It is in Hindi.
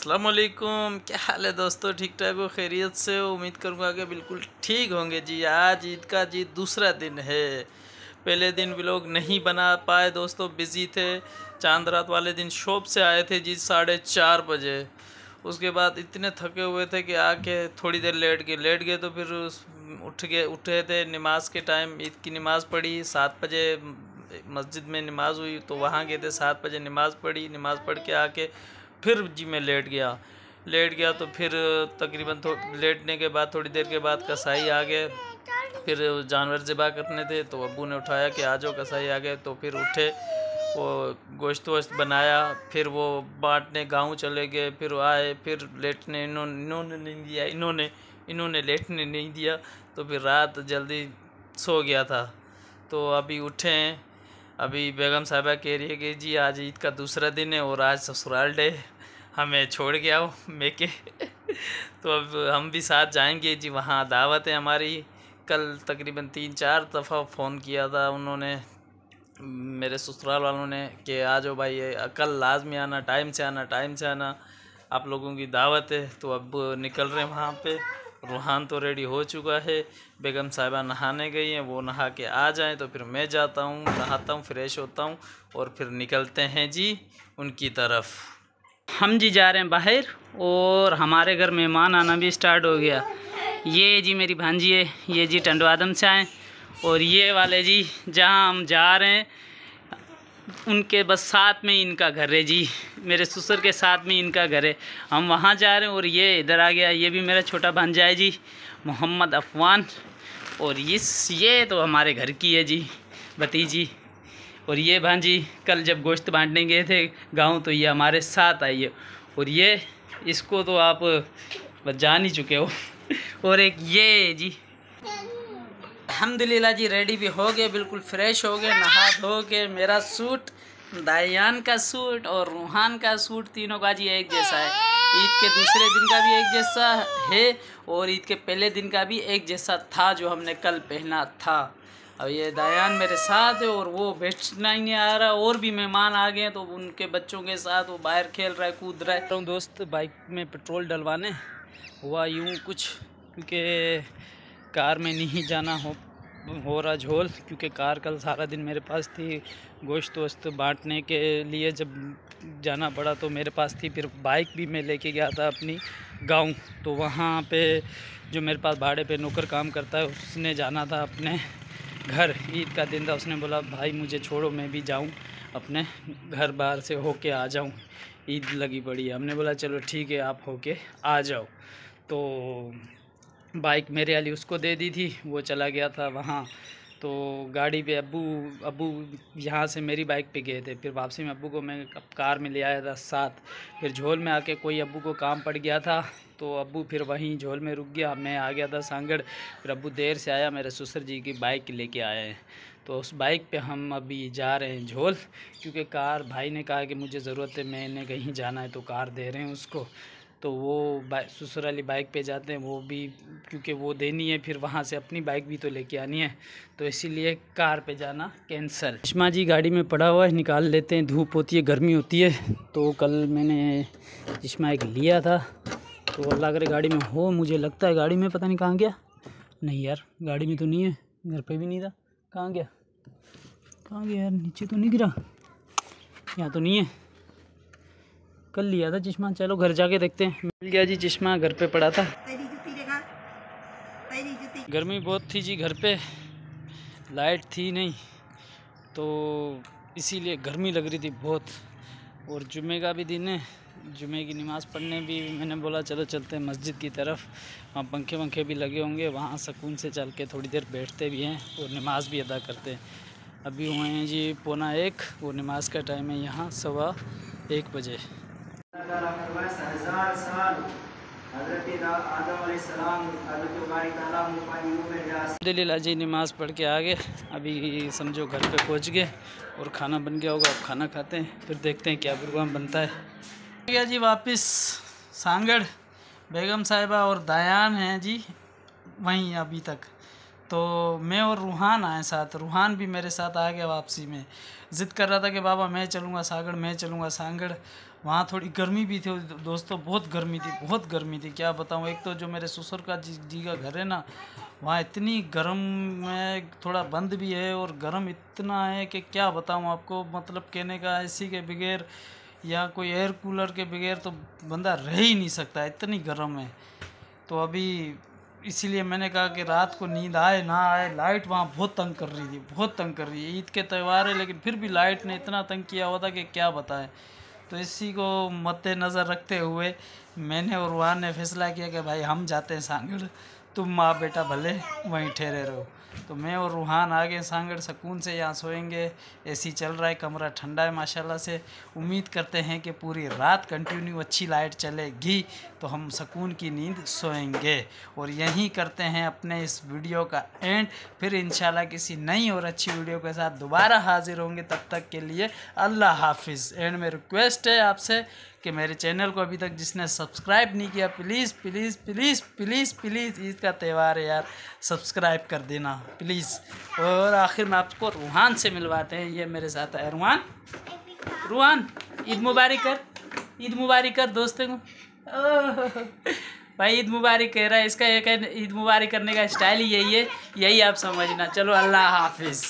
अस्सलाम वालेकुम, क्या हाल है दोस्तों? ठीक ठाक हो, खैरियत से हो? उम्मीद करूँगा कि बिल्कुल ठीक होंगे जी। आज ईद का जी दूसरा दिन है। पहले दिन व्लॉग नहीं बना पाए दोस्तों, बिज़ी थे। चांद रात वाले दिन शॉप से आए थे जी 4:30 बजे। उसके बाद इतने थके हुए थे कि आके थोड़ी देर लेट गए तो फिर उठे थे नमाज के टाइम। ईद की नमाज़ पढ़ी 7 बजे, मस्जिद में नमाज़ हुई तो वहाँ गए थे। 7 बजे नमाज़ पढ़ी, नमाज़ पढ़ के आके फिर जी मैं लेट गया तो फिर तकरीबन लेटने के बाद थोड़ी देर के बाद कसाई आ गए। फिर जानवर ज़िबा करने थे तो अब्बू ने उठाया कि आ जाओ कसाई आ गए। तो फिर उठे, वो गोश्त वोश्त बनाया, फिर वो बांटने गाँव चले गए। फिर आए, फिर लेटने इन्होंने नहीं दिया, इन्होंने लेटने नहीं दिया तो फिर रात जल्दी सो गया था। तो अभी उठे हैं। अभी बेगम साहिबा कह रही है कि जी आज ईद का दूसरा दिन है और आज ससुराल डे, हमें छोड़ के आओ मेके। तो अब हम भी साथ जाएंगे जी, वहाँ दावत है हमारी। कल तकरीबन 3-4 दफ़ा फ़ोन किया था उन्होंने, मेरे ससुराल वालों ने, कि आ जाओ भाई, कल लाजमी आना, टाइम से आना, आप लोगों की दावत है। तो अब निकल रहे हैं वहाँ पे। रूहान तो रेडी हो चुका है, बेगम साहिबा नहाने गई हैं, वो नहा के आ जाएं तो फिर मैं जाता हूँ, नहाता हूँ, फ्रेश होता हूँ और फिर निकलते हैं जी उनकी तरफ। हम जी जा रहे हैं बाहर और हमारे घर मेहमान आना भी स्टार्ट हो गया। ये जी मेरी भांजी है, ये जी टंडो आदम से आए, और ये वाले जी जहाँ हम जा रहे हैं उनके बस साथ में इनका घर है जी, मेरे ससुर के साथ में इनका घर है। हम वहाँ जा रहे हैं और ये इधर आ गया। ये भी मेरा छोटा भांजा है जी, मोहम्मद अफवान। और ये तो हमारे घर की है जी, भतीजी। और ये भांजी कल जब गोश्त बांटने गए थे गाँव तो ये हमारे साथ आई है। और ये इसको तो आप बस जान ही चुके हो। और एक ये जी, अल्हम्दुलिल्लाह जी रेडी भी हो गए, बिल्कुल फ्रेश हो गए, नहा धो के। मेरा सूट, दायान का सूट और रूहान का सूट, तीनों का जी एक जैसा है। ईद के दूसरे दिन का भी एक जैसा है और ईद के पहले दिन का भी एक जैसा था जो हमने कल पहना था। अब ये दायान मेरे साथ है और वो बैठना ही नहीं आ रहा। और भी मेहमान आ गए हैं तो उनके बच्चों के साथ वो बाहर खेल रहा है, कूद रहा है। दोस्त बाइक में पेट्रोल डलवाने हुआ यूँ कुछ, क्योंकि कार में नहीं जाना हो रहा झोल, क्योंकि कार कल सारा दिन मेरे पास थी। गोश्त वोश्त बांटने के लिए जब जाना पड़ा तो मेरे पास थी। फिर बाइक भी मैं लेके गया था अपनी गांव, तो वहाँ पे जो मेरे पास भाड़े पे नौकर काम करता है उसने जाना था अपने घर। ईद का दिन था, उसने बोला भाई मुझे छोड़ो, मैं भी जाऊँ अपने घर बाहर से होके आ जाऊँ, ईद लगी पड़ी है। हमने बोला चलो ठीक है आप होके आ जाओ। तो बाइक मेरे वाली उसको दे दी थी, वो चला गया था वहाँ। तो गाड़ी पे अब्बू यहाँ से मेरी बाइक पे गए थे। फिर वापसी में अब्बू को मैं कार में ले आया था साथ। फिर झोल में आके कोई अब्बू को काम पड़ गया था तो अब्बू फिर वहीं झोल में रुक गया। मैं आ गया था सांगड़। फिर अब्बू देर से आया, मेरे ससुर जी की बाइक लेके आए हैं। तो उस बाइक पे हम अभी जा रहे हैं झोल, क्योंकि कार भाई ने कहा कि मुझे ज़रूरत है, मैंने कहीं जाना है तो कार दे रहे हैं उसको। तो वो ससुर वाली बाइक पे जाते हैं, वो भी क्योंकि वो देनी है, फिर वहाँ से अपनी बाइक भी तो लेके आनी है, तो इसीलिए कार पे जाना कैंसिल। चश्मा जी गाड़ी में पड़ा हुआ है, निकाल लेते हैं, धूप होती है, गर्मी होती है। तो कल मैंने चश्मा एक लिया था, तो अल्लाह करे गाड़ी में हो। मुझे लगता है गाड़ी में, पता नहीं कहाँ गया। नहीं यार गाड़ी में तो नहीं है, घर पर भी नहीं था। कहाँ गया यार, नीचे तो नहीं गिरा, यहाँ तो नहीं है। कल लिया था चश्मा, चलो घर जाके देखते हैं। मिल गया जी चश्मा, घर पे पड़ा था। गर्मी बहुत थी जी घर पे, लाइट थी नहीं, तो इसीलिए गर्मी लग रही थी बहुत। और जुमे का भी दिन है, जुमे की नमाज़ पढ़ने भी मैंने बोला चलो चलते हैं मस्जिद की तरफ। वहाँ पंखे वंखे भी लगे होंगे, वहाँ सुकून से चल के थोड़ी देर बैठते भी हैं और नमाज़ भी अदा करते हैं। अभी हुए हैं जी 1:15 और नमाज का टाइम है यहाँ 1:15 बजे। अल्हम्दुलिल्लाह जी नमाज़ पढ़ के आ गए, अभी समझो घर पे पहुंच गए और खाना बन गया होगा। अब खाना खाते हैं, फिर देखते हैं क्या प्रोग्राम बनता है। गया जी वापस सांगड़, बेगम साहिबा और दायान हैं जी वहीं अभी तक। तो मैं और रूहान आए साथ, रूहान भी मेरे साथ आ गया वापसी में। ज़िद कर रहा था कि बाबा मैं चलूँगा सांगड़, मैं चलूँगा सांगड़। वहाँ थोड़ी गर्मी भी थी दोस्तों, बहुत गर्मी थी, बहुत गर्मी थी, क्या बताऊँ। एक तो जो मेरे ससुर का जी का घर है ना, वहाँ इतनी गर्म में थोड़ा बंद भी है, और गर्म इतना है कि क्या बताऊँ आपको, मतलब कहने का, एसी के बगैर या कोई एयर कूलर के बगैर तो बंदा रह ही नहीं सकता, इतनी गर्म है। तो अभी इसीलिए मैंने कहा कि रात को नींद आए ना आए, लाइट वहाँ बहुत तंग कर रही थी, बहुत तंग कर रही है। ईद के त्यौहार है लेकिन फिर भी लाइट ने इतना तंग किया हुआ था कि क्या बताएं। तो इसी को मद्देनज़र रखते हुए मैंने और वहाँ ने फैसला किया कि भाई हम जाते हैं सांगड़, तुम माँ बेटा भले वहीं ठहरे रहो। तो मैं और रूहान आ गए सांगड़, सुकून से यहाँ सोएंगे। एसी चल रहा है, कमरा ठंडा है माशाल्लाह से। उम्मीद करते हैं कि पूरी रात कंटिन्यू अच्छी लाइट चलेगी तो हम सुकून की नींद सोएंगे। और यहीं करते हैं अपने इस वीडियो का एंड। फिर इंशाल्लाह किसी नई और अच्छी वीडियो के साथ दोबारा हाजिर होंगे। तब तक के लिए अल्लाह हाफिज़। एंड में रिक्वेस्ट है आपसे कि मेरे चैनल को अभी तक जिसने सब्सक्राइब नहीं किया, please please please please please, Eid का त्यौहार है यार, सब्सक्राइब कर देना प्लीज़। और आखिर में आपको रूहान से मिलवाते हैं, ये मेरे साथ है रूहान। रूहान ईद मुबारक कर, ईद मुबारक कर दोस्तों को। भाई ईद मुबारक कह रहा है, इसका एक ईद मुबारक करने का स्टाइल ही यही है, यही आप समझना। चलो अल्लाह हाफिज़।